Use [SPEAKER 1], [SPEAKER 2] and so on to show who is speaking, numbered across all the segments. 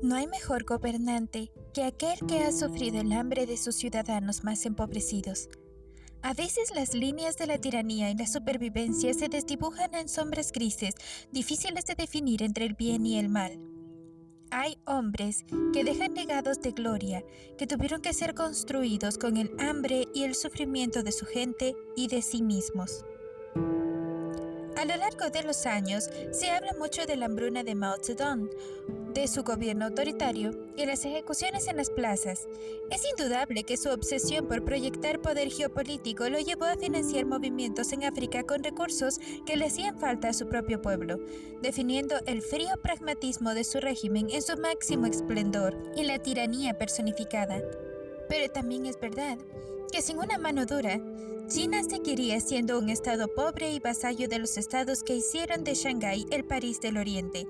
[SPEAKER 1] No hay mejor gobernante que aquel que ha sufrido el hambre de sus ciudadanos más empobrecidos. A veces las líneas de la tiranía y la supervivencia se desdibujan en sombras grises, difíciles de definir entre el bien y el mal. Hay hombres que dejan legados de gloria, que tuvieron que ser construidos con el hambre y el sufrimiento de su gente y de sí mismos. A lo largo de los años, se habla mucho de la hambruna de Mao Zedong, de su gobierno autoritario y las ejecuciones en las plazas. Es indudable que su obsesión por proyectar poder geopolítico lo llevó a financiar movimientos en África con recursos que le hacían falta a su propio pueblo, definiendo el frío pragmatismo de su régimen en su máximo esplendor y la tiranía personificada. Pero también es verdad que sin una mano dura, China seguiría siendo un estado pobre y vasallo de los estados que hicieron de Shanghái el París del Oriente,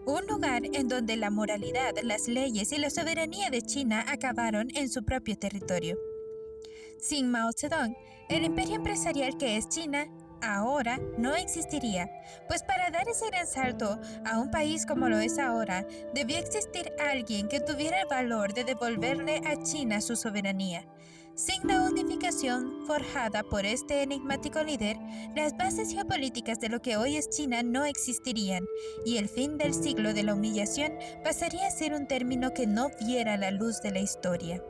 [SPEAKER 1] un lugar en donde la moralidad, las leyes y la soberanía de China acabaron en su propio territorio. Sin Mao Zedong, el imperio empresarial que es China ahora no existiría, pues para dar ese gran salto a un país como lo es ahora, debió existir alguien que tuviera el valor de devolverle a China su soberanía. Sin la unificación forjada por este enigmático líder, las bases geopolíticas de lo que hoy es China no existirían, y el fin del siglo de la humillación pasaría a ser un término que no viera la luz de la historia.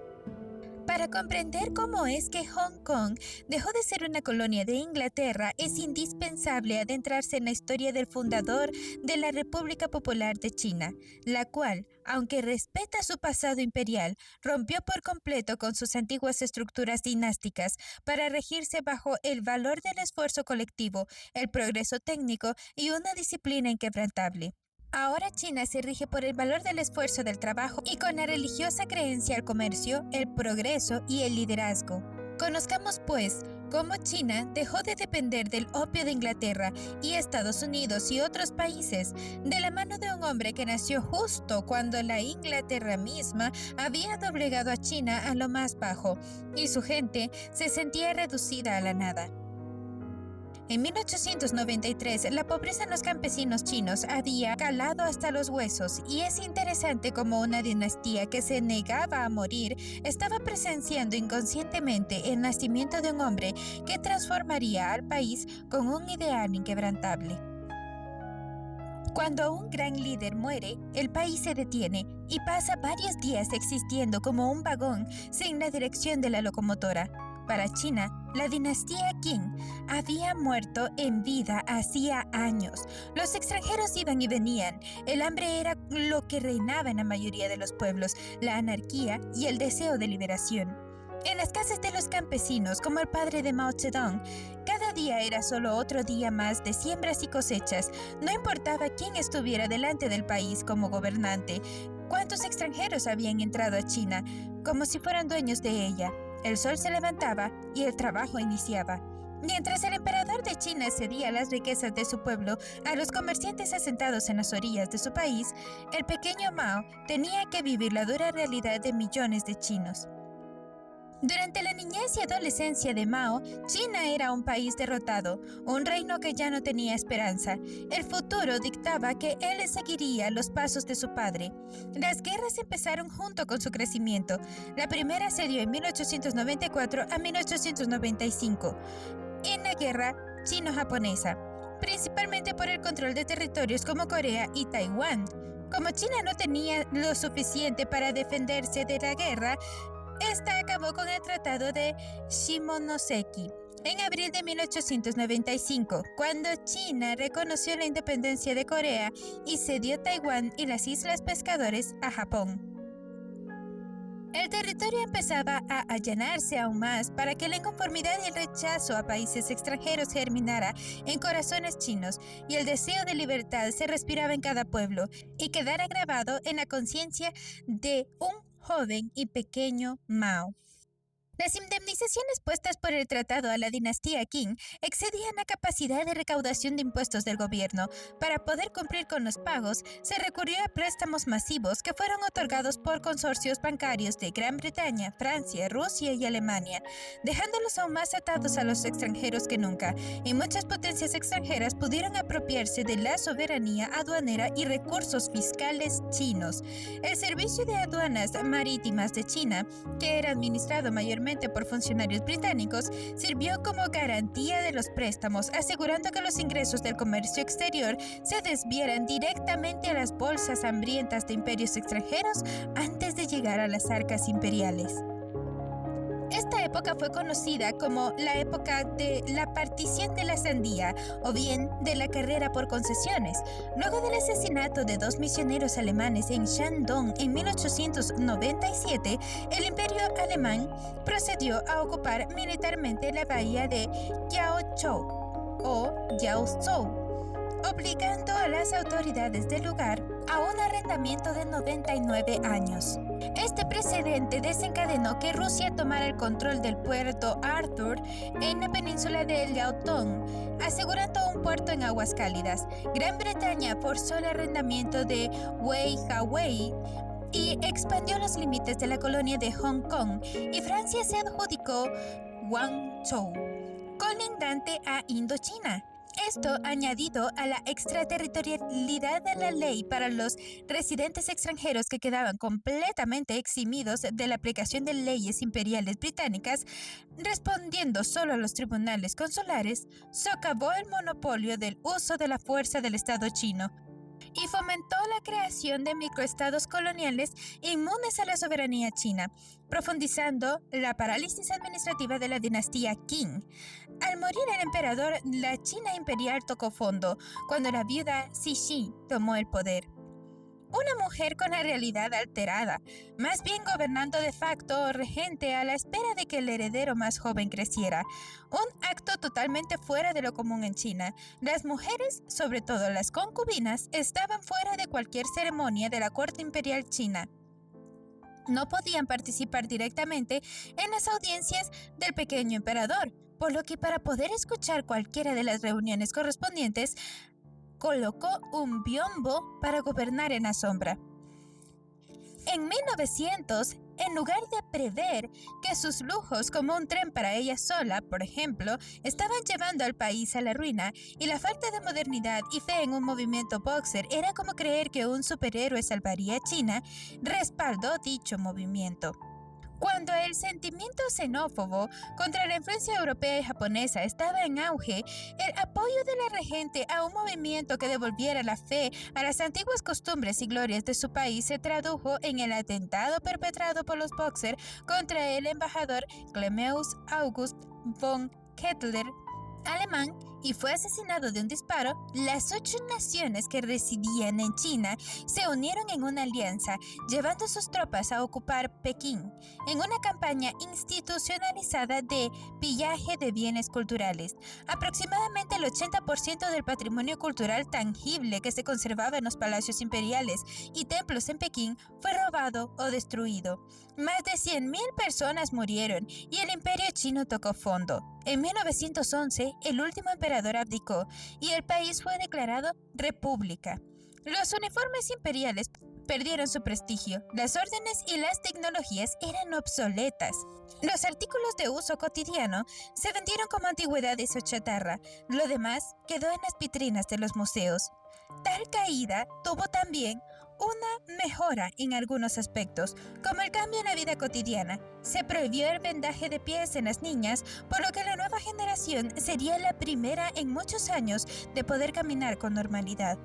[SPEAKER 1] Para comprender cómo es que Hong Kong dejó de ser una colonia de Inglaterra, es indispensable adentrarse en la historia del fundador de la República Popular de China, la cual, aunque respeta su pasado imperial, rompió por completo con sus antiguas estructuras dinásticas para regirse bajo el valor del esfuerzo colectivo, el progreso técnico y una disciplina inquebrantable. Ahora China se rige por el valor del esfuerzo del trabajo y con la religiosa creencia al comercio, el progreso y el liderazgo. Conozcamos, pues, cómo China dejó de depender del opio de Inglaterra y Estados Unidos y otros países, de la mano de un hombre que nació justo cuando la Inglaterra misma había doblegado a China a lo más bajo, y su gente se sentía reducida a la nada. En 1893, la pobreza en los campesinos chinos había calado hasta los huesos, y es interesante cómo una dinastía que se negaba a morir estaba presenciando inconscientemente el nacimiento de un hombre que transformaría al país con un ideal inquebrantable. Cuando un gran líder muere, el país se detiene y pasa varios días existiendo como un vagón sin la dirección de la locomotora. Para China, la dinastía Qing había muerto en vida hacía años. Los extranjeros iban y venían. El hambre era lo que reinaba en la mayoría de los pueblos, la anarquía y el deseo de liberación. En las casas de los campesinos, como el padre de Mao Zedong, cada día era solo otro día más de siembras y cosechas. No importaba quién estuviera delante del país como gobernante, cuántos extranjeros habían entrado a China, como si fueran dueños de ella. El sol se levantaba y el trabajo iniciaba. Mientras el emperador de China cedía las riquezas de su pueblo a los comerciantes asentados en las orillas de su país, el pequeño Mao tenía que vivir la dura realidad de millones de chinos. Durante la niñez y adolescencia de Mao, China era un país derrotado, un reino que ya no tenía esperanza. El futuro dictaba que él seguiría los pasos de su padre. Las guerras empezaron junto con su crecimiento. La primera se dio en 1894 a 1895, en la guerra chino-japonesa, principalmente por el control de territorios como Corea y Taiwán. Como China no tenía lo suficiente para defenderse de la guerra, esta acabó con el Tratado de Shimonoseki en abril de 1895, cuando China reconoció la independencia de Corea y cedió Taiwán y las Islas Pescadores a Japón. El territorio empezaba a allanarse aún más para que la inconformidad y el rechazo a países extranjeros germinara en corazones chinos, y el deseo de libertad se respiraba en cada pueblo y quedara grabado en la conciencia de un joven y pequeño Mao. Las indemnizaciones puestas por el tratado a la dinastía Qing excedían la capacidad de recaudación de impuestos del gobierno. Para poder cumplir con los pagos, se recurrió a préstamos masivos que fueron otorgados por consorcios bancarios de Gran Bretaña, Francia, Rusia y Alemania, dejándolos aún más atados a los extranjeros que nunca, y muchas potencias extranjeras pudieron apropiarse de la soberanía aduanera y recursos fiscales chinos. El Servicio de Aduanas Marítimas de China, que era administrado mayormente por funcionarios británicos, sirvió como garantía de los préstamos, asegurando que los ingresos del comercio exterior se desviaran directamente a las bolsas hambrientas de imperios extranjeros antes de llegar a las arcas imperiales. Esta época fue conocida como la época de la partición de la sandía o bien de la carrera por concesiones. Luego del asesinato de 2 misioneros alemanes en Shandong en 1897, el imperio alemán procedió a ocupar militarmente la bahía de Yaozhou o Yaozhou, obligando a las autoridades del lugar a un arrendamiento de 99 años. Este precedente desencadenó que Rusia tomara el control del puerto Arthur en la península de Liaodong, asegurando un puerto en aguas cálidas. Gran Bretaña forzó el arrendamiento de Wei y expandió los límites de la colonia de Hong Kong, y Francia se adjudicó Guangzhou, colindante a Indochina. Esto, añadido a la extraterritorialidad de la ley para los residentes extranjeros que quedaban completamente eximidos de la aplicación de leyes imperiales británicas, respondiendo solo a los tribunales consulares, socavó el monopolio del uso de la fuerza del Estado chino y fomentó la creación de microestados coloniales inmunes a la soberanía china, profundizando la parálisis administrativa de la dinastía Qing. Al morir el emperador, la China imperial tocó fondo cuando la viuda Cixi tomó el poder. Una mujer con la realidad alterada, más bien gobernando de facto o regente a la espera de que el heredero más joven creciera. Un acto totalmente fuera de lo común en China. Las mujeres, sobre todo las concubinas, estaban fuera de cualquier ceremonia de la corte imperial china. No podían participar directamente en las audiencias del pequeño emperador, por lo que para poder escuchar cualquiera de las reuniones correspondientes, colocó un biombo para gobernar en la sombra. En 1900, en lugar de prever que sus lujos como un tren para ella sola, por ejemplo, estaban llevando al país a la ruina, y la falta de modernidad y fe en un movimiento boxer era como creer que un superhéroe salvaría a China, respaldó dicho movimiento. Cuando el sentimiento xenófobo contra la influencia europea y japonesa estaba en auge, el apoyo de la regente a un movimiento que devolviera la fe a las antiguas costumbres y glorias de su país se tradujo en el atentado perpetrado por los Boxer contra el embajador Clemens August von Kettler, alemán, y fue asesinado de un disparo. Las 8 naciones que residían en China se unieron en una alianza, llevando sus tropas a ocupar Pekín, en una campaña institucionalizada de pillaje de bienes culturales. Aproximadamente el 80% del patrimonio cultural tangible que se conservaba en los palacios imperiales y templos en Pekín fue robado o destruido. Más de 100.000 personas murieron y el imperio chino tocó fondo. En 1911, el último emperador abdicó y el país fue declarado república. Los uniformes imperiales perdieron su prestigio, las órdenes y las tecnologías eran obsoletas. Los artículos de uso cotidiano se vendieron como antigüedades o chatarra, lo demás quedó en las vitrinas de los museos. Tal caída tuvo también una mejora en algunos aspectos, como el cambio en la vida cotidiana. Se prohibió el vendaje de pies en las niñas, por lo que la nueva generación sería la primera en muchos años de poder caminar con normalidad.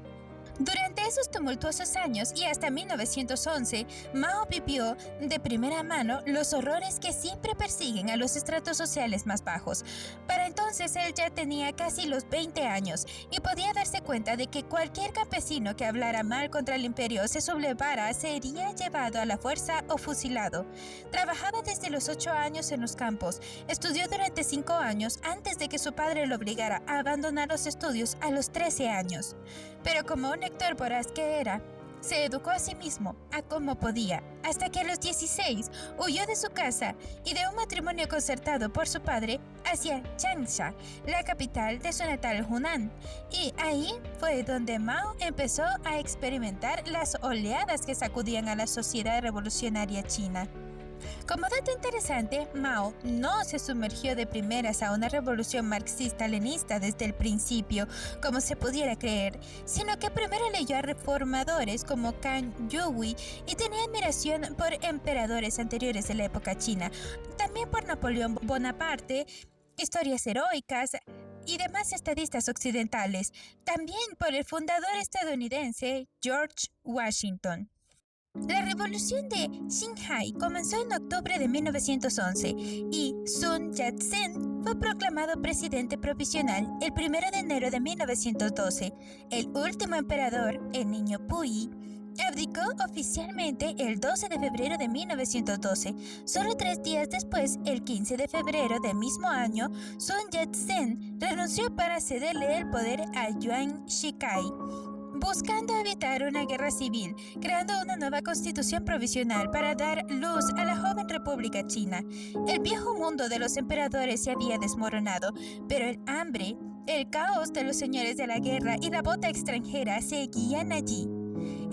[SPEAKER 1] Durante esos tumultuosos años y hasta 1911, Mao vivió de primera mano los horrores que siempre persiguen a los estratos sociales más bajos. Para entonces él ya tenía casi los 20 años y podía darse cuenta de que cualquier campesino que hablara mal contra el imperio o se sublevara sería llevado a la fuerza o fusilado. Trabajaba desde los 8 años en los campos, estudió durante 5 años antes de que su padre lo obligara a abandonar los estudios a los 13 años. Pero como un lector voraz que era, Se educó a sí mismo, a como podía, hasta que a los 16 huyó de su casa y de un matrimonio concertado por su padre hacia Changsha, la capital de su natal Hunan. Y ahí fue donde Mao empezó a experimentar las oleadas que sacudían a la sociedad revolucionaria china. Como dato interesante, Mao no se sumergió de primeras a una revolución marxista-leninista desde el principio, como se pudiera creer, sino que primero leyó a reformadores como Kang Youhui y tenía admiración por emperadores anteriores de la época china, también por Napoleón Bonaparte, historias heroicas y demás estadistas occidentales, también por el fundador estadounidense George Washington. La revolución de Xinhai comenzó en octubre de 1911 y Sun Yat-sen fue proclamado presidente provisional el 1 de enero de 1912. El último emperador, el niño Puyi, abdicó oficialmente el 12 de febrero de 1912. Solo 3 días después, el 15 de febrero del mismo año, Sun Yat-sen renunció para cederle el poder a Yuan Shikai, buscando evitar una guerra civil, creando una nueva constitución provisional para dar luz a la joven República China. El viejo mundo de los emperadores se había desmoronado, pero el hambre, el caos de los señores de la guerra y la bota extranjera seguían allí.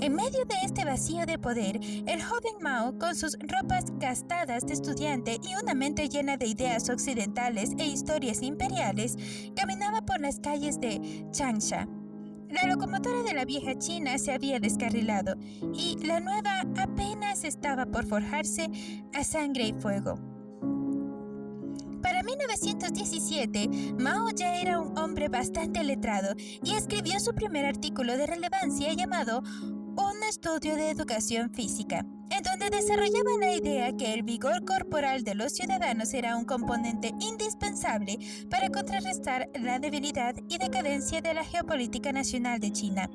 [SPEAKER 1] En medio de este vacío de poder, el joven Mao, con sus ropas gastadas de estudiante y una mente llena de ideas occidentales e historias imperiales, caminaba por las calles de Changsha. La locomotora de la vieja China se había descarrilado y la nueva apenas estaba por forjarse a sangre y fuego. Para 1917, Mao ya era un hombre bastante letrado y escribió su primer artículo de relevancia llamado Un estudio de educación física, en donde desarrollaba la idea que el vigor corporal de los ciudadanos era un componente indispensable para contrarrestar la debilidad y decadencia de la geopolítica nacional de China.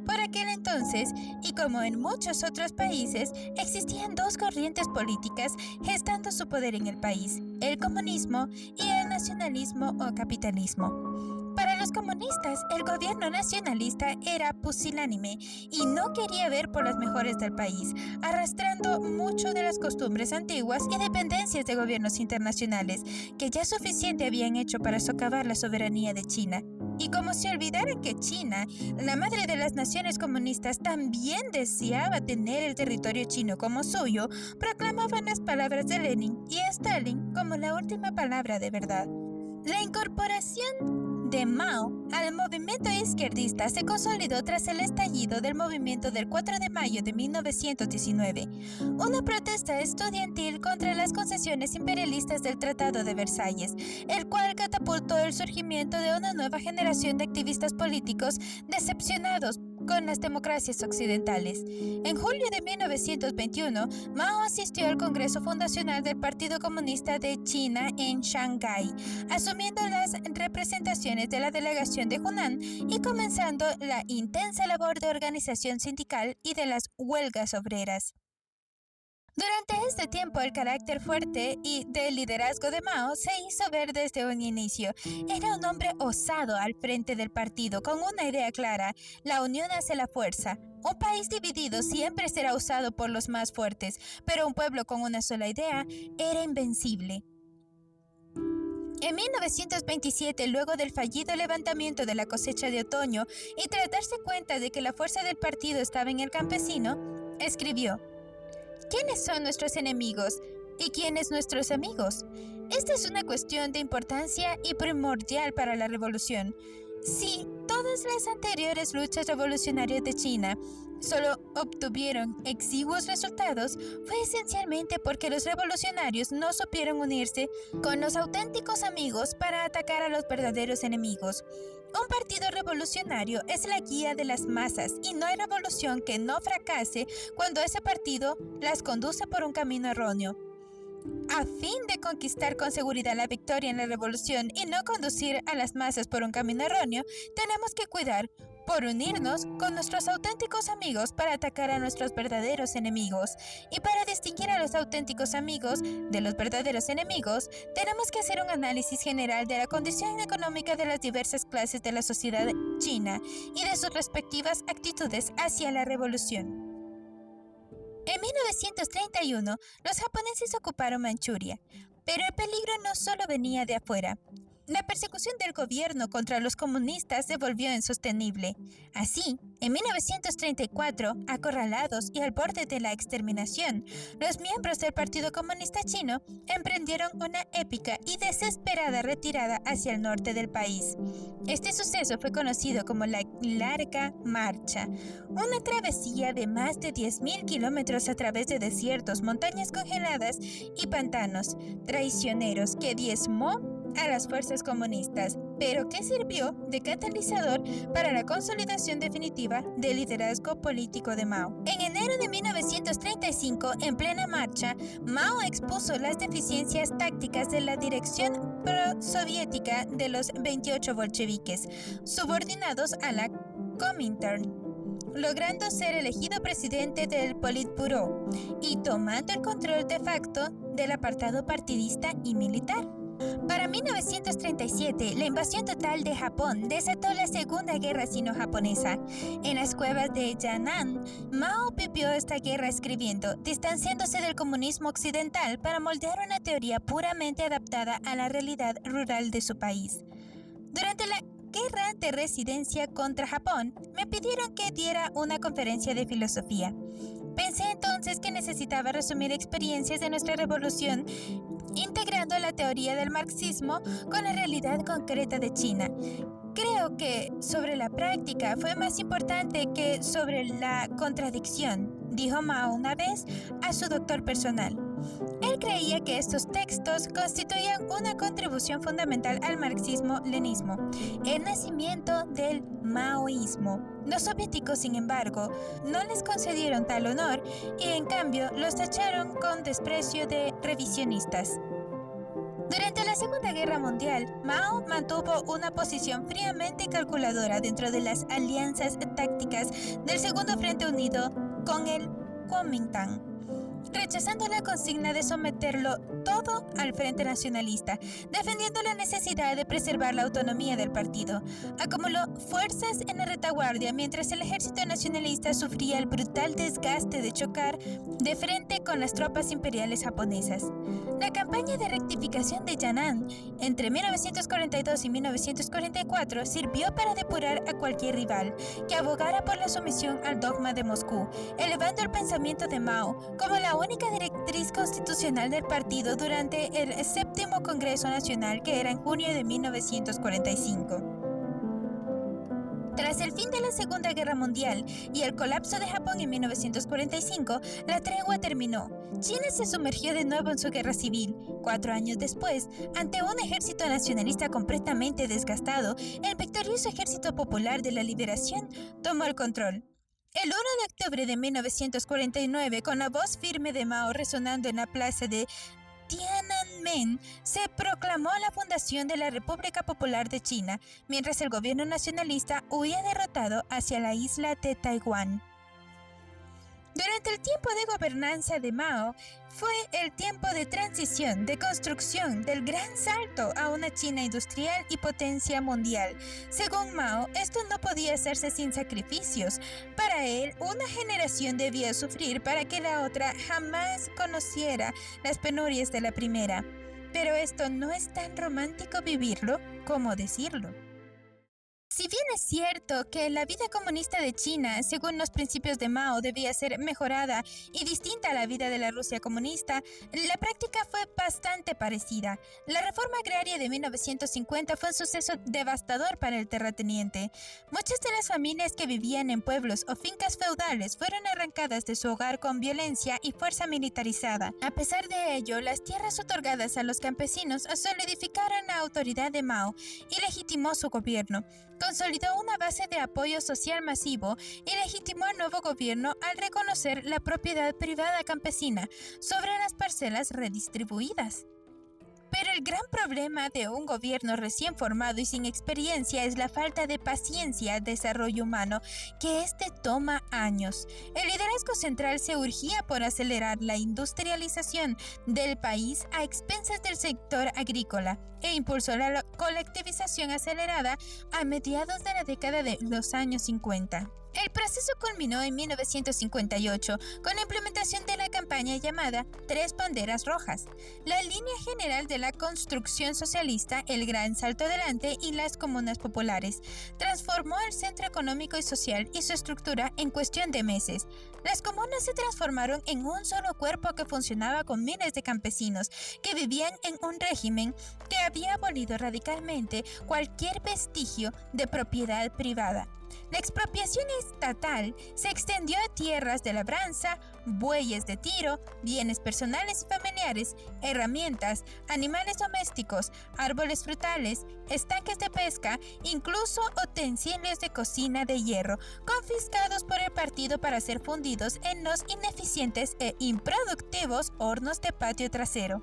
[SPEAKER 1] Por aquel entonces, y como en muchos otros países, existían dos corrientes políticas gestando su poder en el país: el comunismo y el nacionalismo o capitalismo. Para los comunistas, el gobierno nacionalista era pusilánime y no quería ver por las mejores del país, arrastrando mucho de las costumbres antiguas y dependencias de gobiernos internacionales, que ya suficiente habían hecho para socavar la soberanía de China. Y como si olvidaran que China, la madre de las naciones comunistas, también deseaba tener el territorio chino como suyo, proclamaban las palabras de Lenin y Stalin como la última palabra de verdad. La incorporación de Mao al movimiento izquierdista se consolidó tras el estallido del movimiento del 4 de mayo de 1919, una protesta estudiantil contra las concesiones imperialistas del Tratado de Versalles, el cual catapultó el surgimiento de una nueva generación de activistas políticos decepcionados con las democracias occidentales. En julio de 1921, Mao asistió al Congreso Fundacional del Partido Comunista de China en Shanghái, asumiendo las representaciones de la delegación de Hunan y comenzando la intensa labor de organización sindical y de las huelgas obreras. Durante este tiempo, el carácter fuerte y del liderazgo de Mao se hizo ver desde un inicio. Era un hombre osado al frente del partido, con una idea clara: la unión hace la fuerza. Un país dividido siempre será usado por los más fuertes, pero un pueblo con una sola idea era invencible. En 1927, luego del fallido levantamiento de la cosecha de otoño y tras darse cuenta de que la fuerza del partido estaba en el campesino, escribió: ¿quiénes son nuestros enemigos y quiénes nuestros amigos? Esta es una cuestión de importancia y primordial para la revolución. Si todas las anteriores luchas revolucionarias de China solo obtuvieron exiguos resultados, fue esencialmente porque los revolucionarios no supieron unirse con los auténticos amigos para atacar a los verdaderos enemigos. Un partido revolucionario es la guía de las masas y no hay revolución que no fracase cuando ese partido las conduce por un camino erróneo. A fin de conquistar con seguridad la victoria en la revolución y no conducir a las masas por un camino erróneo, tenemos que cuidar por unirnos con nuestros auténticos amigos para atacar a nuestros verdaderos enemigos. Y para distinguir a los auténticos amigos de los verdaderos enemigos, tenemos que hacer un análisis general de la condición económica de las diversas clases de la sociedad china y de sus respectivas actitudes hacia la revolución. En 1931, los japoneses ocuparon Manchuria, pero el peligro no solo venía de afuera. La persecución del gobierno contra los comunistas se volvió insostenible. Así, en 1934, acorralados y al borde de la exterminación, los miembros del Partido Comunista Chino emprendieron una épica y desesperada retirada hacia el norte del país. Este suceso fue conocido como la Larga Marcha, una travesía de más de 10.000 kilómetros a través de desiertos, montañas congeladas y pantanos traicioneros que diezmó a las fuerzas comunistas, pero que sirvió de catalizador para la consolidación definitiva del liderazgo político de Mao. En enero de 1935, en plena marcha, Mao expuso las deficiencias tácticas de la dirección pro-soviética de los 28 bolcheviques, subordinados a la Comintern, logrando ser elegido presidente del Politburó y tomando el control de facto del apartado partidista y militar. Para 1937, la invasión total de Japón desató la Segunda Guerra Sino-Japonesa. En las cuevas de Yan'an, Mao vivió esta guerra escribiendo, distanciándose del comunismo occidental para moldear una teoría puramente adaptada a la realidad rural de su país. Durante la guerra de resistencia contra Japón, me pidieron que diera una conferencia de filosofía. Pensé entonces que necesitaba resumir experiencias de nuestra revolución integrando la teoría del marxismo con la realidad concreta de China. Creo que sobre la práctica fue más importante que sobre la contradicción, dijo Mao una vez a su doctor personal. Él creía que estos textos constituían una contribución fundamental al marxismo-leninismo, el nacimiento del maoísmo. Los soviéticos, sin embargo, no les concedieron tal honor y en cambio los tacharon con desprecio de revisionistas. Durante la Segunda Guerra Mundial, Mao mantuvo una posición fríamente calculadora dentro de las alianzas tácticas del Segundo Frente Unido con el Kuomintang, rechazando la consigna de someterlo todo al Frente Nacionalista, defendiendo la necesidad de preservar la autonomía del partido. Acumuló fuerzas en la retaguardia mientras el ejército nacionalista sufría el brutal desgaste de chocar de frente con las tropas imperiales japonesas. La campaña de rectificación de Yan'an entre 1942 y 1944 sirvió para depurar a cualquier rival que abogara por la sumisión al dogma de Moscú, elevando el pensamiento de Mao como la única directriz constitucional del partido durante el séptimo Congreso Nacional, que era en junio de 1945. Tras el fin de la Segunda Guerra Mundial y el colapso de Japón en 1945, la tregua terminó. China se sumergió de nuevo en su guerra civil. 4 años después, ante un ejército nacionalista completamente desgastado, el victorioso Ejército Popular de la Liberación tomó el control. El 1 de octubre de 1949, con la voz firme de Mao resonando en la plaza de Tiananmen, se proclamó la fundación de la República Popular de China, mientras el gobierno nacionalista huía derrotado hacia la isla de Taiwán. Durante el tiempo de gobernanza de Mao, fue el tiempo de transición, de construcción del gran salto a una China industrial y potencia mundial. Según Mao, esto no podía hacerse sin sacrificios. Para él, una generación debía sufrir para que la otra jamás conociera las penurias de la primera. Pero esto no es tan romántico vivirlo como decirlo. Si bien es cierto que la vida comunista de China, según los principios de Mao, debía ser mejorada y distinta a la vida de la Rusia comunista, la práctica fue bastante parecida. La reforma agraria de 1950 fue un suceso devastador para el terrateniente. Muchas de las familias que vivían en pueblos o fincas feudales fueron arrancadas de su hogar con violencia y fuerza militarizada. A pesar de ello, las tierras otorgadas a los campesinos solidificaron la autoridad de Mao y legitimó su gobierno. Consolidó una base de apoyo social masivo y legitimó al nuevo gobierno al reconocer la propiedad privada campesina sobre las parcelas redistribuidas. Pero el gran problema de un gobierno recién formado y sin experiencia es la falta de paciencia al desarrollo humano, que este toma años. El liderazgo central se urgía por acelerar la industrialización del país a expensas del sector agrícola e impulsó la colectivización acelerada a mediados de la década de los años 50. El proceso culminó en 1958 con la implementación de la campaña llamada Tres Banderas Rojas, la línea general de la construcción socialista, el Gran Salto Adelante y las comunas populares. Transformó el centro económico y social y su estructura en cuestión de meses. Las comunas se transformaron en un solo cuerpo que funcionaba con miles de campesinos que vivían en un régimen que había abolido radicalmente cualquier vestigio de propiedad privada. La expropiación estatal se extendió a tierras de labranza, bueyes de tiro, bienes personales y familiares, herramientas, animales domésticos, árboles frutales, estanques de pesca, incluso utensilios de cocina de hierro, confiscados por el partido para ser fundidos en los ineficientes e improductivos hornos de patio trasero.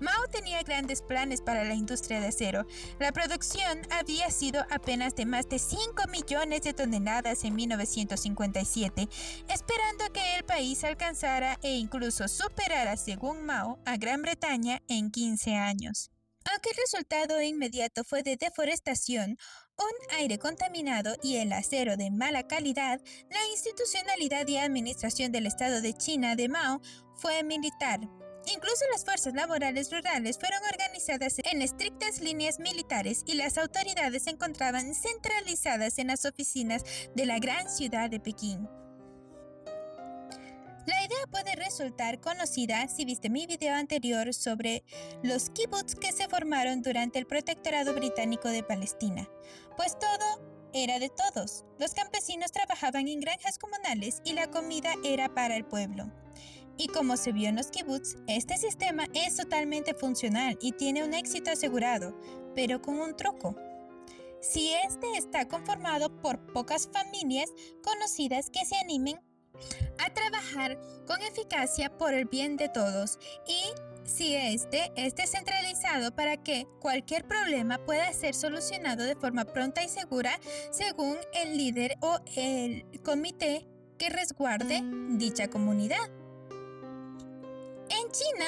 [SPEAKER 1] Mao tenía grandes planes para la industria de acero. La producción había sido apenas de más de 5 millones de toneladas en 1957, esperando que el país alcanzara e incluso superara, según Mao, a Gran Bretaña en 15 años. Aunque el resultado inmediato fue de deforestación, un aire contaminado y el acero de mala calidad, la institucionalidad y administración del Estado de China de Mao fue militar. Incluso las fuerzas laborales rurales fueron organizadas en estrictas líneas militares y las autoridades se encontraban centralizadas en las oficinas de la gran ciudad de Pekín. La idea puede resultar conocida si viste mi video anterior sobre los kibbutz que se formaron durante el protectorado británico de Palestina, pues todo era de todos. Los campesinos trabajaban en granjas comunales y la comida era para el pueblo. Y como se vio en los kibbutz, este sistema es totalmente funcional y tiene un éxito asegurado, pero con un truco. Si este está conformado por pocas familias conocidas que se animen a trabajar con eficacia por el bien de todos, y si este es descentralizado para que cualquier problema pueda ser solucionado de forma pronta y segura según el líder o el comité que resguarde dicha comunidad. En China,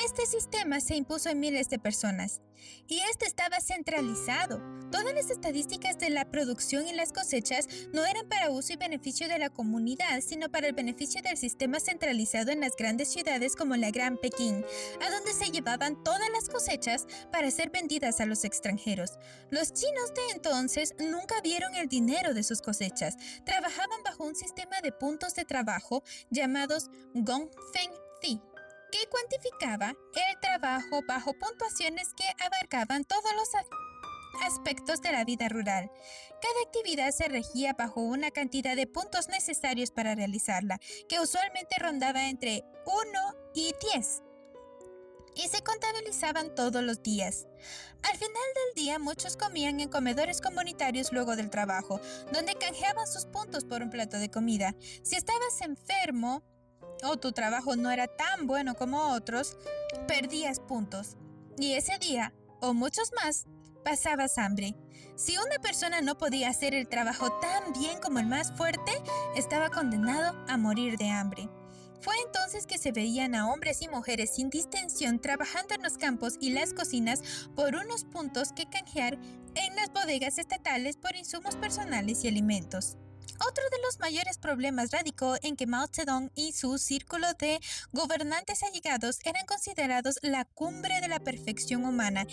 [SPEAKER 1] este sistema se impuso en miles de personas y este estaba centralizado. Todas las estadísticas de la producción y las cosechas no eran para uso y beneficio de la comunidad, sino para el beneficio del sistema centralizado en las grandes ciudades como la Gran Pekín, a donde se llevaban todas las cosechas para ser vendidas a los extranjeros. Los chinos de entonces nunca vieron el dinero de sus cosechas. Trabajaban bajo un sistema de puntos de trabajo llamados Gongfengzi, que cuantificaba el trabajo bajo puntuaciones que abarcaban todos los aspectos de la vida rural. Cada actividad se regía bajo una cantidad de puntos necesarios para realizarla, que usualmente rondaba entre 1 y 10, y se contabilizaban todos los días. Al final del día, muchos comían en comedores comunitarios luego del trabajo, donde canjeaban sus puntos por un plato de comida. Si estabas enfermo o tu trabajo no era tan bueno como otros, perdías puntos. Y ese día, o muchos más, pasabas hambre. Si una persona no podía hacer el trabajo tan bien como el más fuerte, estaba condenado a morir de hambre. Fue entonces que se veían a hombres y mujeres sin distinción trabajando en los campos y las cocinas por unos puntos que canjear en las bodegas estatales por insumos personales y alimentos. Otro de los mayores problemas radicó en que Mao Zedong y su círculo de gobernantes allegados eran considerados la cumbre de la perfección humana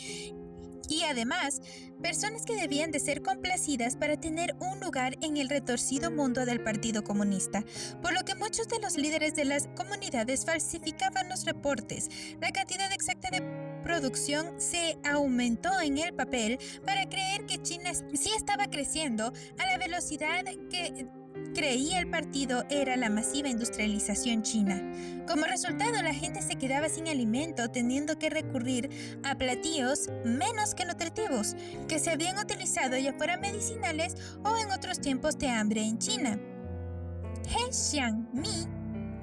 [SPEAKER 1] y además personas que debían de ser complacidas para tener un lugar en el retorcido mundo del Partido Comunista, por lo que muchos de los líderes de las comunidades falsificaban los reportes. La cantidad exacta de producción se aumentó en el papel para creer que China sí estaba creciendo a la velocidad que creía el partido era la masiva industrialización china. Como resultado, la gente se quedaba sin alimento, teniendo que recurrir a platillos menos que nutritivos, que se habían utilizado ya fueran medicinales o en otros tiempos de hambre en China. He Xiangmi,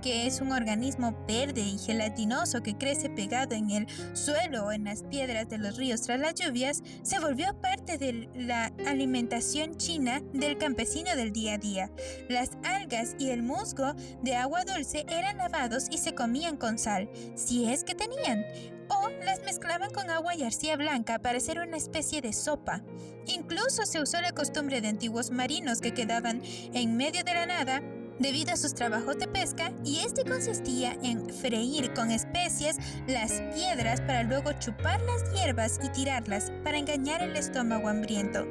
[SPEAKER 1] que es un organismo verde y gelatinoso que crece pegado en el suelo o en las piedras de los ríos tras las lluvias, se volvió parte de la alimentación china del campesino del día a día. Las algas y el musgo de agua dulce eran lavados y se comían con sal, si es que tenían, o las mezclaban con agua y arcilla blanca para hacer una especie de sopa. Incluso se usó la costumbre de antiguos marinos que quedaban en medio de la nada debido a sus trabajos de pesca, y este consistía en freír con especias las piedras para luego chupar las hierbas y tirarlas para engañar el estómago hambriento.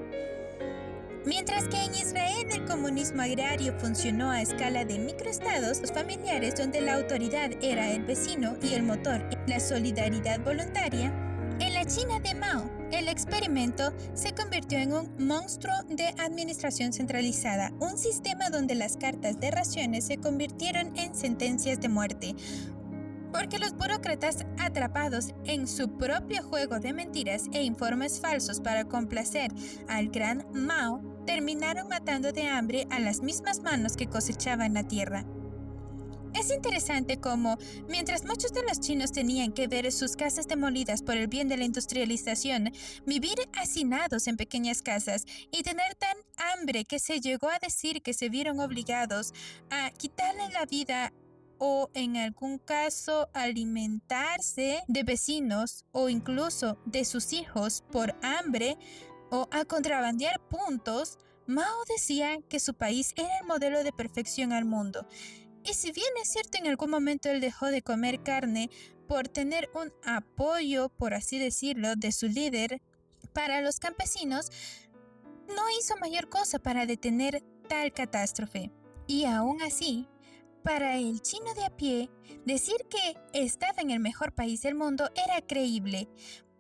[SPEAKER 1] Mientras que en Israel el comunismo agrario funcionó a escala de microestados familiares donde la autoridad era el vecino y el motor, la solidaridad voluntaria, en la China de Mao, el experimento se convirtió en un monstruo de administración centralizada, un sistema donde las cartas de raciones se convirtieron en sentencias de muerte, porque los burócratas, atrapados en su propio juego de mentiras e informes falsos para complacer al gran Mao, terminaron matando de hambre a las mismas manos que cosechaban la tierra. Es interesante cómo, mientras muchos de los chinos tenían que ver sus casas demolidas por el bien de la industrialización, vivir hacinados en pequeñas casas y tener tan hambre que se llegó a decir que se vieron obligados a quitarle la vida o en algún caso alimentarse de vecinos o incluso de sus hijos por hambre o a contrabandear puntos, Mao decía que su país era el modelo de perfección al mundo. Y si bien es cierto en algún momento él dejó de comer carne por tener un apoyo, por así decirlo, de su líder para los campesinos, no hizo mayor cosa para detener tal catástrofe. Y aún así, para el chino de a pie, decir que estaba en el mejor país del mundo era creíble,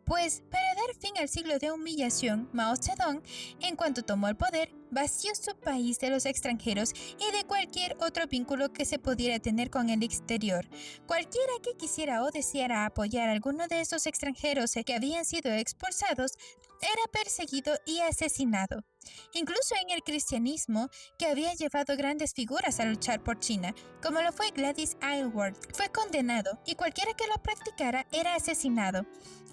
[SPEAKER 1] pues para dar fin al siglo de humillación, Mao Zedong, en cuanto tomó el poder, vació su país de los extranjeros y de cualquier otro vínculo que se pudiera tener con el exterior. Cualquiera que quisiera o deseara apoyar a alguno de estos extranjeros que habían sido expulsados era perseguido y asesinado. Incluso en el cristianismo, que había llevado grandes figuras a luchar por China, como lo fue Gladys Aylward, fue condenado y cualquiera que lo practicara era asesinado.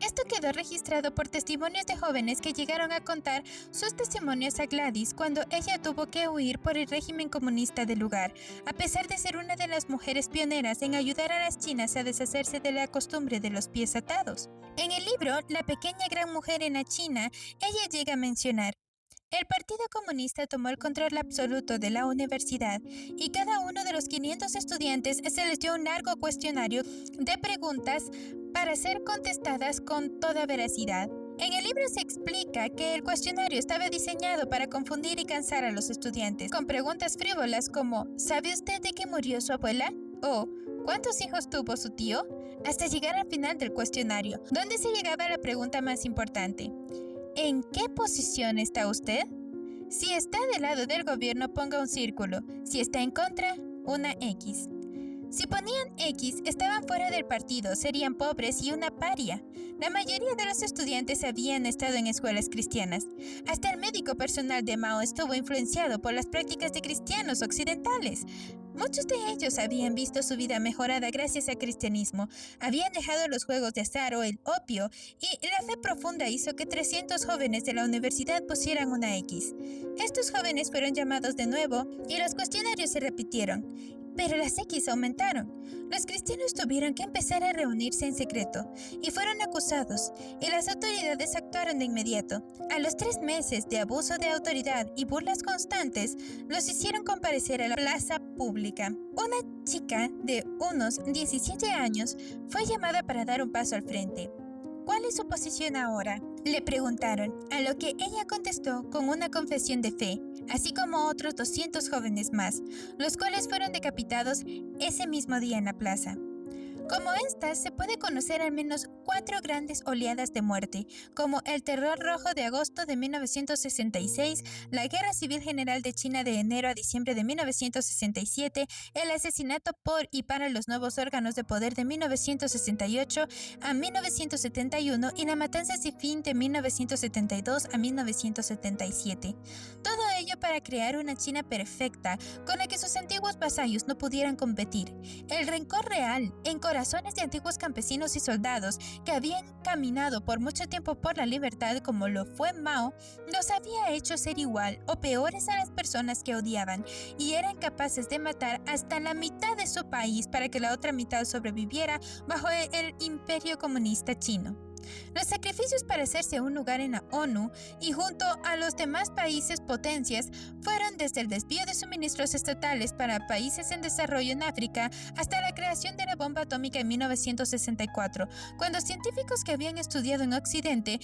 [SPEAKER 1] Esto quedó registrado por testimonios de jóvenes que llegaron a contar sus testimonios a Gladys cuando ella tuvo que huir por el régimen comunista del lugar, a pesar de ser una de las mujeres pioneras en ayudar a las chinas a deshacerse de la costumbre de los pies atados. En el libro La pequeña gran mujer en la China, ella llega a mencionar: el Partido Comunista tomó el control absoluto de la universidad y cada uno de los 500 estudiantes se les dio un largo cuestionario de preguntas para ser contestadas con toda veracidad. En el libro se explica que el cuestionario estaba diseñado para confundir y cansar a los estudiantes con preguntas frívolas como ¿sabe usted de qué murió su abuela? O ¿cuántos hijos tuvo su tío? Hasta llegar al final del cuestionario, donde se llegaba a la pregunta más importante: ¿en qué posición está usted? Si está del lado del gobierno, ponga un círculo. Si está en contra, una X. Si ponían X, estaban fuera del partido, serían pobres y una paria. La mayoría de los estudiantes habían estado en escuelas cristianas. Hasta el médico personal de Mao estuvo influenciado por las prácticas de cristianos occidentales. Muchos de ellos habían visto su vida mejorada gracias al cristianismo, habían dejado los juegos de azar o el opio, y la fe profunda hizo que 300 jóvenes de la universidad pusieran una X. Estos jóvenes fueron llamados de nuevo y los cuestionarios se repitieron, pero las X aumentaron. Los cristianos tuvieron que empezar a reunirse en secreto y fueron acusados, y las autoridades actuaron de inmediato. A los 3 meses de abuso de autoridad y burlas constantes, los hicieron comparecer a la plaza pública. Una chica de unos 17 años fue llamada para dar un paso al frente. ¿Cuál es su posición ahora?, le preguntaron, a lo que ella contestó con una confesión de fe, así como otros 200 jóvenes más, los cuales fueron decapitados ese mismo día en la plaza. Como estas, se puede conocer al menos 4 grandes oleadas de muerte, como el Terror Rojo de agosto de 1966, la Guerra Civil General de China de enero a diciembre de 1967, el asesinato por y para los nuevos órganos de poder de 1968 a 1971 y la matanza sin fin de 1972 a 1977. Todo ello para crear una China perfecta, con la que sus antiguos vasallos no pudieran competir. El rencor real en corazones de antiguos campesinos y soldados que habían caminado por mucho tiempo por la libertad como lo fue Mao, los había hecho ser igual o peores a las personas que odiaban, y eran capaces de matar hasta la mitad de su país para que la otra mitad sobreviviera bajo el imperio comunista chino. Los sacrificios para hacerse un lugar en la ONU y junto a los demás países potencias fueron desde el desvío de suministros estatales para países en desarrollo en África hasta la creación de la bomba atómica en 1964, cuando científicos que habían estudiado en Occidente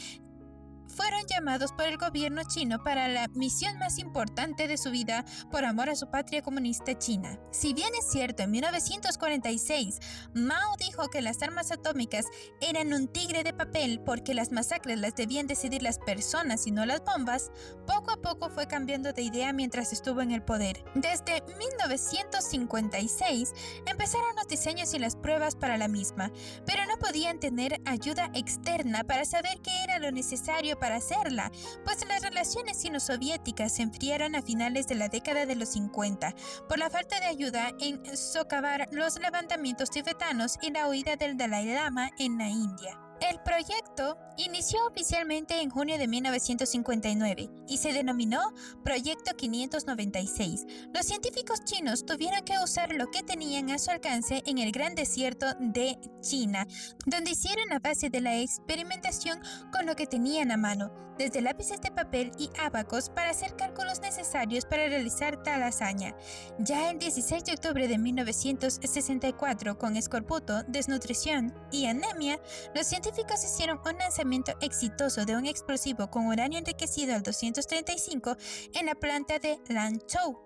[SPEAKER 1] fueron llamados por el gobierno chino para la misión más importante de su vida por amor a su patria comunista China. Si bien es cierto, en 1946, Mao dijo que las armas atómicas eran un tigre de papel porque las masacres las debían decidir las personas y no las bombas, poco a poco fue cambiando de idea mientras estuvo en el poder. Desde 1956 empezaron los diseños y las pruebas para la misma, pero no podían tener ayuda externa para saber qué era lo necesario para hacerla, pues las relaciones sino-soviéticas se enfriaron a finales de la década de los 50 por la falta de ayuda en socavar los levantamientos tibetanos y la huida del Dalai Lama en la India. El proyecto inició oficialmente en junio de 1959 y se denominó Proyecto 596. Los científicos chinos tuvieron que usar lo que tenían a su alcance en el gran desierto de China, donde hicieron a base de la experimentación con lo que tenían a mano, desde lápices de papel y ábacos para hacer cálculos necesarios para realizar tal hazaña. Ya el 16 de octubre de 1964, con escorbuto, desnutrición y anemia, los científicos hicieron un lanzamiento exitoso de un explosivo con uranio enriquecido al 235 en la planta de Lanzhou.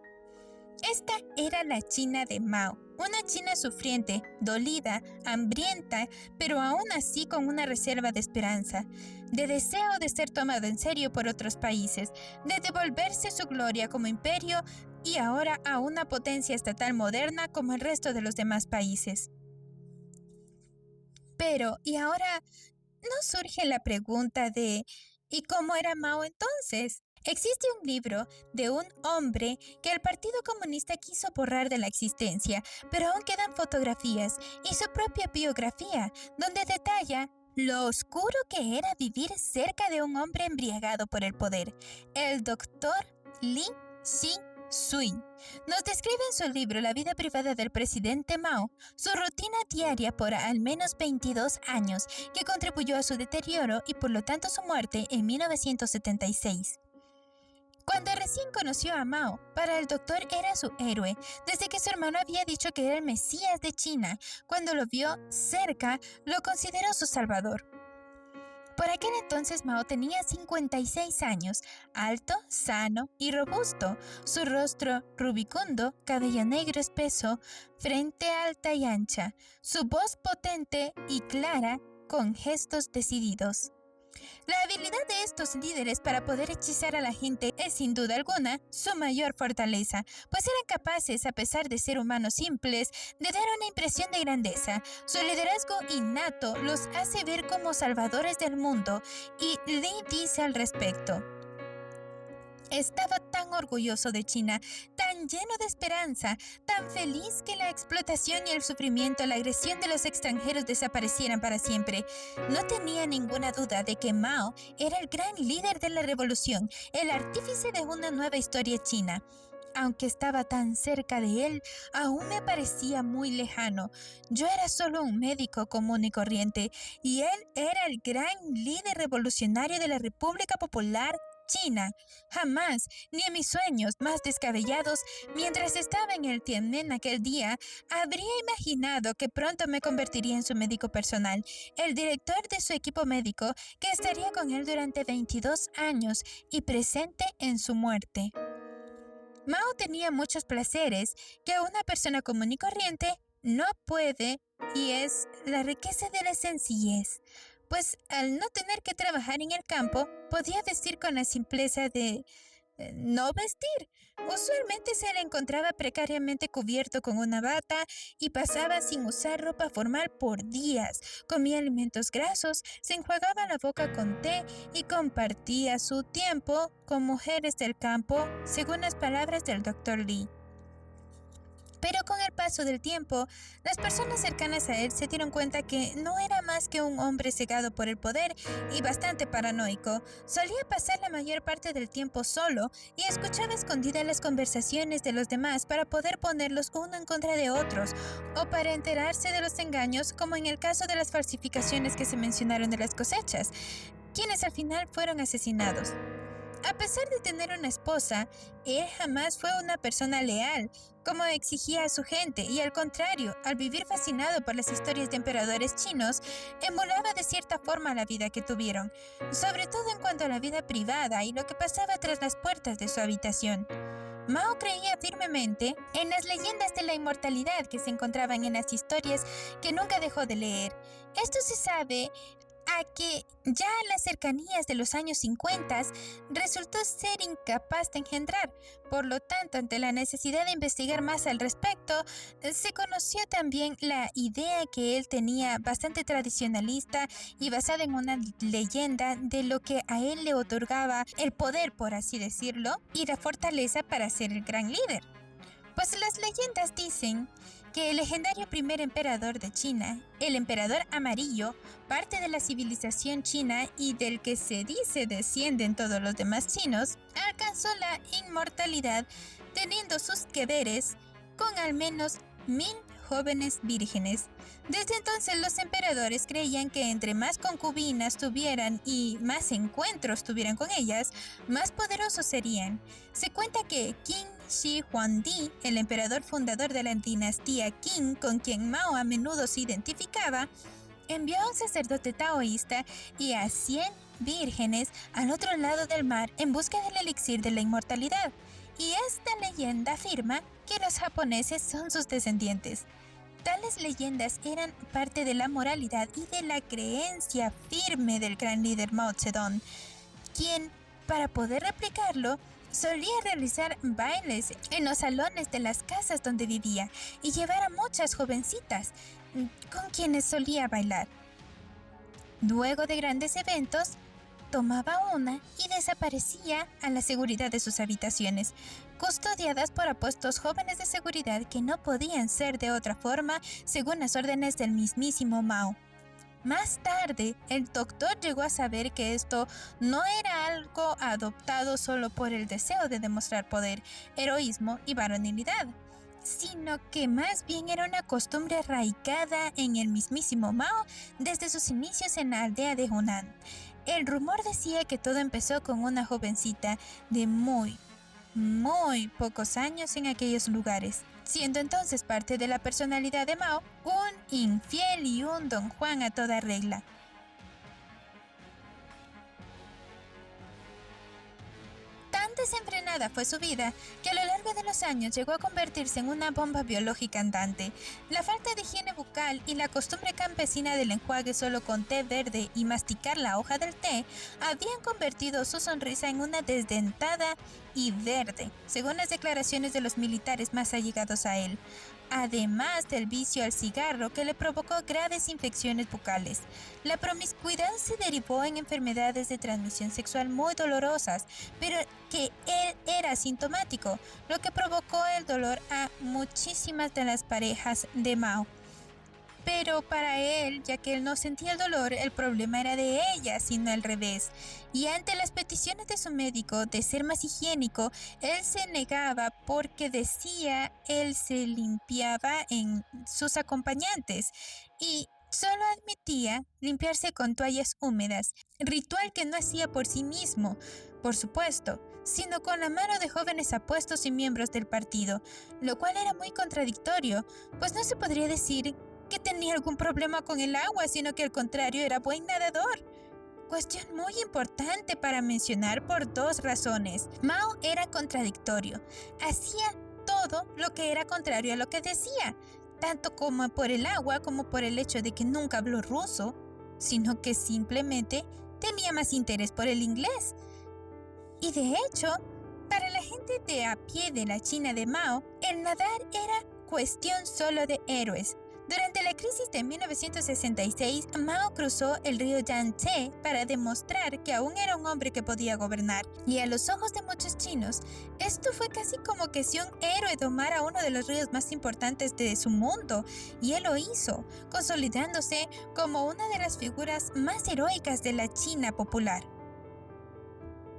[SPEAKER 1] Esta era la China de Mao, una China sufriente, dolida, hambrienta, pero aún así con una reserva de esperanza, de deseo de ser tomado en serio por otros países, de devolverse su gloria como imperio y ahora a una potencia estatal moderna como el resto de los demás países. Pero, ¿y ahora no surge la pregunta de ¿y cómo era Mao entonces? Existe un libro de un hombre que el Partido Comunista quiso borrar de la existencia, pero aún quedan fotografías y su propia biografía, donde detalla lo oscuro que era vivir cerca de un hombre embriagado por el poder, el doctor Li Xi-sui. Nos describe en su libro La vida privada del presidente Mao, su rutina diaria por al menos 22 años, que contribuyó a su deterioro y por lo tanto su muerte en 1976. Cuando recién conoció a Mao, para el doctor era su héroe, desde que su hermano había dicho que era el Mesías de China. Cuando lo vio cerca, lo consideró su salvador. Por aquel entonces Mao tenía 56 años, alto, sano y robusto, su rostro rubicundo, cabello negro espeso, frente alta y ancha, su voz potente y clara, con gestos decididos. La habilidad de estos líderes para poder hechizar a la gente es sin duda alguna su mayor fortaleza, pues eran capaces, a pesar de ser humanos simples, de dar una impresión de grandeza. Su liderazgo innato los hace ver como salvadores del mundo, y Li dice al respecto: estaba tan orgulloso de China, tan lleno de esperanza, tan feliz que la explotación y el sufrimiento, la agresión de los extranjeros desaparecieran para siempre. No tenía ninguna duda de que Mao era el gran líder de la revolución, el artífice de una nueva historia china. Aunque estaba tan cerca de él, aún me parecía muy lejano. Yo era solo un médico común y corriente, y él era el gran líder revolucionario de la República Popular China. Jamás, ni en mis sueños más descabellados, mientras estaba en el Tiananmen aquel día, habría imaginado que pronto me convertiría en su médico personal, el director de su equipo médico, que estaría con él durante 22 años y presente en su muerte. Mao tenía muchos placeres que una persona común y corriente no puede y es la riqueza de la sencillez, pues al no tener que trabajar en el campo, podía vestir con la simpleza de no vestir. Usualmente se le encontraba precariamente cubierto con una bata y pasaba sin usar ropa formal por días. Comía alimentos grasos, se enjuagaba la boca con té y compartía su tiempo con mujeres del campo, según las palabras del Dr. Lee. Pero con el paso del tiempo, las personas cercanas a él se dieron cuenta que no era más que un hombre cegado por el poder y bastante paranoico. Solía pasar la mayor parte del tiempo solo y escuchaba escondidas las conversaciones de los demás para poder ponerlos uno en contra de otros o para enterarse de los engaños, como en el caso de las falsificaciones que se mencionaron de las cosechas, quienes al final fueron asesinados. A pesar de tener una esposa, él jamás fue una persona leal, como exigía a su gente, y al contrario, al vivir fascinado por las historias de emperadores chinos, emulaba de cierta forma la vida que tuvieron, sobre todo en cuanto a la vida privada y lo que pasaba tras las puertas de su habitación. Mao creía firmemente en las leyendas de la inmortalidad que se encontraban en las historias que nunca dejó de leer. Esto se sabe a que ya a las cercanías de los años 50 resultó ser incapaz de engendrar. Por lo tanto, ante la necesidad de investigar más al respecto, se conoció también la idea que él tenía bastante tradicionalista y basada en una leyenda de lo que a él le otorgaba el poder, por así decirlo, y la fortaleza para ser el gran líder. Pues las leyendas dicen que el legendario primer emperador de China, el emperador amarillo, parte de la civilización china y del que se dice descienden todos los demás chinos, alcanzó la inmortalidad teniendo sus que veres con al menos 1000 jóvenes vírgenes. Desde entonces los emperadores creían que entre más concubinas tuvieran y más encuentros tuvieran con ellas, más poderosos serían. Se cuenta que Qin Shi Huangdi, el emperador fundador de la dinastía Qin, con quien Mao a menudo se identificaba, envió a un sacerdote taoísta y a 100 vírgenes al otro lado del mar en busca del elixir de la inmortalidad. Y esta leyenda afirma que los japoneses son sus descendientes. Tales leyendas eran parte de la moralidad y de la creencia firme del gran líder Mao Zedong, quien, para poder replicarlo, solía realizar bailes en los salones de las casas donde vivía y llevar a muchas jovencitas con quienes solía bailar. Luego de grandes eventos, tomaba una y desaparecía a la seguridad de sus habitaciones, custodiadas por apuestos jóvenes de seguridad que no podían ser de otra forma según las órdenes del mismísimo Mao. Más tarde, el doctor llegó a saber que esto no era algo adoptado solo por el deseo de demostrar poder, heroísmo y varonilidad, sino que más bien era una costumbre arraigada en el mismísimo Mao desde sus inicios en la aldea de Hunan. El rumor decía que todo empezó con una jovencita de muy pocos años en aquellos lugares, siendo entonces parte de la personalidad de Mao un infiel y un Don Juan a toda regla. Tan desenfrenada fue su vida que a lo largo de los años llegó a convertirse en una bomba biológica andante. La falta de higiene bucal y la costumbre campesina del enjuague solo con té verde y masticar la hoja del té habían convertido su sonrisa en una desdentada y verde, según las declaraciones de los militares más allegados a él, además del vicio al cigarro que le provocó graves infecciones bucales. La promiscuidad se derivó en enfermedades de transmisión sexual muy dolorosas, pero que él era asintomático, lo que provocó el dolor a muchísimas de las parejas de Mao. Pero para él, ya que él no sentía el dolor, el problema era de ella, sino al revés. Y ante las peticiones de su médico de ser más higiénico, él se negaba porque decía él se limpiaba en sus acompañantes y solo admitía limpiarse con toallas húmedas, ritual que no hacía por sí mismo, por supuesto, sino con la mano de jóvenes apuestos y miembros del partido, lo cual era muy contradictorio, pues no se podría decir que tenía algún problema con el agua, sino que al contrario era buen nadador. Cuestión muy importante para mencionar por dos razones. Mao era contradictorio. Hacía todo lo que era contrario a lo que decía. tanto como por el agua como por el hecho de que nunca habló ruso, sino que simplemente tenía más interés por el inglés. Y de hecho, para la gente de a pie de la China de Mao, el nadar era cuestión solo de héroes. Durante la crisis de 1966, Mao cruzó el río Yangtze para demostrar que aún era un hombre que podía gobernar. Y a los ojos de muchos chinos, esto fue casi como que si un héroe domara uno de los ríos más importantes de su mundo. Y él lo hizo, consolidándose como una de las figuras más heroicas de la China popular.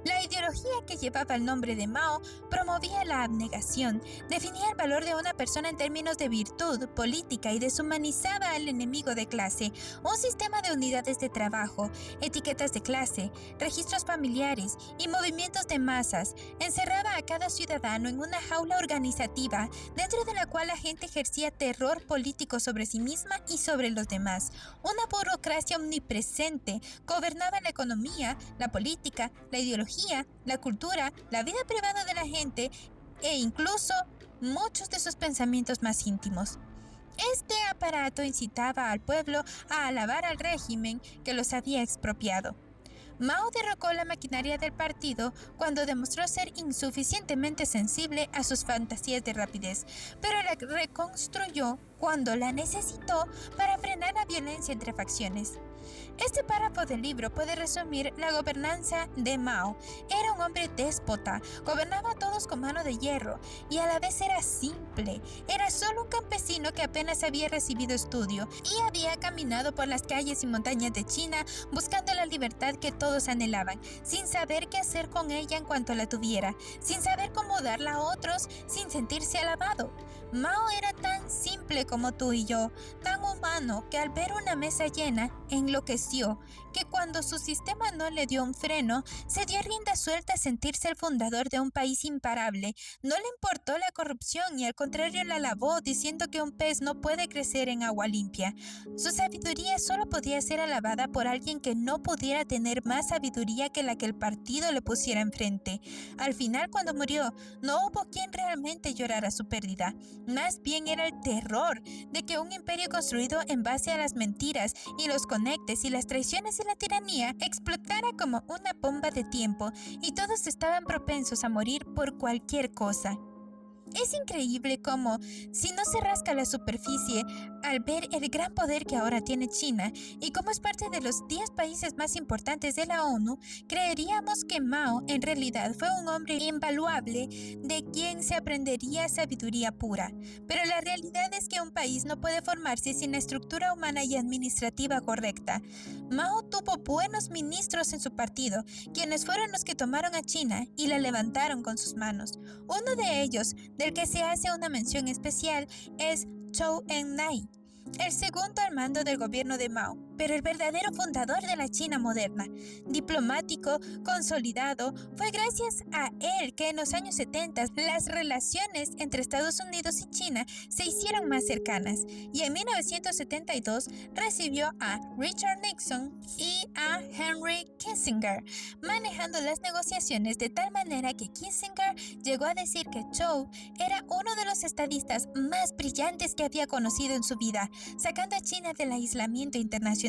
[SPEAKER 1] La ideología que llevaba el nombre de Mao promovía la abnegación, definía el valor de una persona en términos de virtud política y deshumanizaba al enemigo de clase. Un sistema de unidades de trabajo, etiquetas de clase, registros familiares y movimientos de masas encerraba a cada ciudadano en una jaula organizativa dentro de la cual la gente ejercía terror político sobre sí misma y sobre los demás. Una burocracia omnipresente gobernaba la economía, la política, la ideología, la cultura, la vida privada de la gente e incluso muchos de sus pensamientos más íntimos. Este aparato incitaba al pueblo a alabar al régimen que los había expropiado. Mao derrocó la maquinaria del partido cuando demostró ser insuficientemente sensible a sus fantasías de rapidez, pero la reconstruyó cuando la necesitó para frenar la violencia entre facciones. Este párrafo del libro puede resumir la gobernanza de Mao. Era un hombre déspota, gobernaba a todos con mano de hierro y a la vez era simple. Era solo un campesino que apenas había recibido estudio y había caminado por las calles y montañas de China buscando la libertad que todos anhelaban, sin saber qué hacer con ella en cuanto la tuviera, sin saber cómo darla a otros, sin sentirse alabado. Mao era tan simple como tú y yo, tan humano que al ver una mesa llena enloqueció, que cuando su sistema no le dio un freno, se dio rienda suelta a sentirse el fundador de un país imparable. No le importó la corrupción y al contrario la alabó, diciendo que un pez no puede crecer en agua limpia. Su sabiduría solo podía ser alabada por alguien que no pudiera tener más sabiduría que la que el partido le pusiera enfrente. Al final, cuando murió, no hubo quien realmente llorara su pérdida. Más bien era el terror de que un imperio construido en base a las mentiras y los conectes y las traiciones y la tiranía explotara como una bomba de tiempo y todos estaban propensos a morir por cualquier cosa. Es increíble cómo, si no se rasca la superficie al ver el gran poder que ahora tiene China y cómo es parte de los 10 países más importantes de la ONU, creeríamos que Mao en realidad fue un hombre invaluable de quien se aprendería sabiduría pura. Pero la realidad es que un país no puede formarse sin la estructura humana y administrativa correcta. Mao tuvo buenos ministros en su partido, quienes fueron los que tomaron a China y la levantaron con sus manos. Uno de ellos, del que se hace una mención especial, es Zhou Enlai, el segundo al mando del gobierno de Mao, pero el verdadero fundador de la China moderna. Diplomático, consolidado, fue gracias a él que en los años 70 las relaciones entre Estados Unidos y China se hicieron más cercanas y en 1972 recibió a Richard Nixon y a Henry Kissinger, manejando las negociaciones de tal manera que Kissinger llegó a decir que Zhou era uno de los estadistas más brillantes que había conocido en su vida, sacando a China del aislamiento internacional.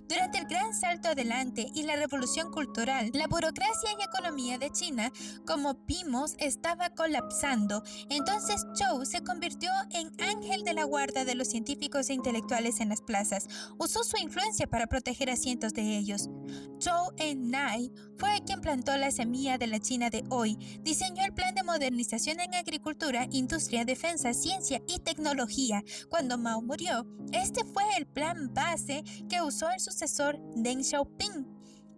[SPEAKER 1] Durante el gran salto adelante y la revolución cultural, la burocracia y economía de China, como vimos, estaba colapsando. Entonces Zhou se convirtió en ángel de la guarda de los científicos e intelectuales en las plazas. Usó su influencia para proteger a cientos de ellos. Zhou Enlai fue quien plantó la semilla de la China de hoy, diseñó el plan de modernización en agricultura, industria, defensa, ciencia y tecnología. Cuando Mao murió, este fue el plan base que usó el sucesor Deng Xiaoping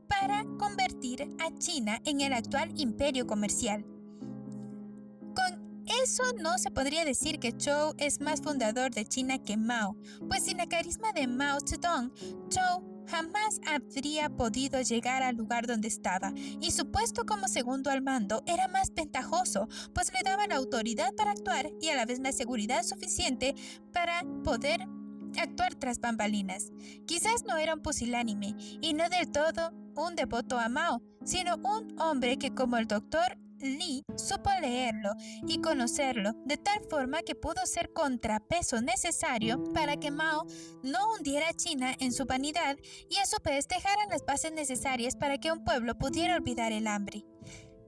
[SPEAKER 1] para convertir a China en el actual imperio comercial. Con eso no se podría decir que Zhou es más fundador de China que Mao, pues sin la carisma de Mao Zedong, Zhou jamás habría podido llegar al lugar donde estaba, y su puesto como segundo al mando era más ventajoso, pues le daba la autoridad para actuar y a la vez la seguridad suficiente para poder actuar tras bambalinas. Quizás no era un pusilánime y no del todo un devoto a Mao, sino un hombre que, como el doctor Li supo leerlo y conocerlo de tal forma que pudo ser contrapeso necesario para que Mao no hundiera a China en su vanidad y a su vez dejara las bases necesarias para que un pueblo pudiera olvidar el hambre.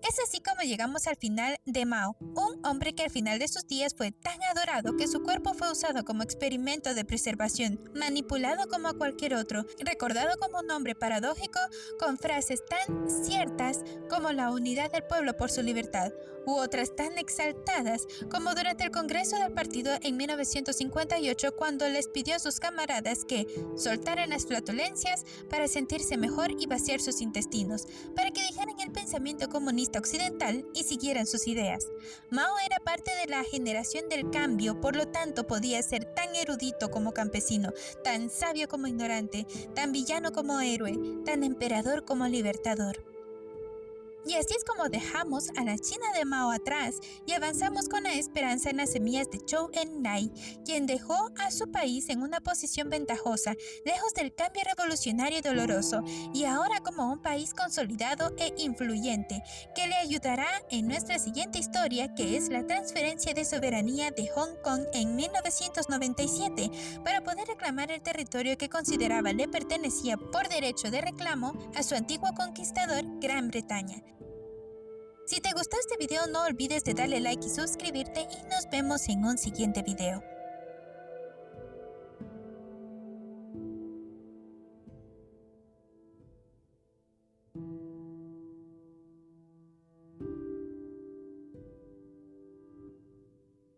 [SPEAKER 1] Es así como llegamos al final de Mao, un hombre que al final de sus días fue tan adorado que su cuerpo fue usado como experimento de preservación, manipulado como a cualquier otro, recordado como un hombre paradójico con frases tan ciertas como la unidad del pueblo por su libertad, u otras tan exaltadas como durante el Congreso del Partido en 1958 cuando les pidió a sus camaradas que soltaran las flatulencias para sentirse mejor y vaciar sus intestinos, para que dejaran el pensamiento comunista occidental y siguieran sus ideas. Mao era parte de la generación del cambio, por lo tanto podía ser tan erudito como campesino, tan sabio como ignorante, tan villano como héroe, tan emperador como libertador. Y así es como dejamos a la China de Mao atrás y avanzamos con la esperanza en las semillas de Zhou Enlai, quien dejó a su país en una posición ventajosa, lejos del cambio revolucionario y doloroso, y ahora como un país consolidado e influyente, que le ayudará en nuestra siguiente historia, que es la transferencia de soberanía de Hong Kong en 1997, para poder reclamar el territorio que consideraba le pertenecía por derecho de reclamo a su antiguo conquistador, Gran Bretaña. Si te gustó este video no olvides de darle like y suscribirte y nos vemos en un siguiente video.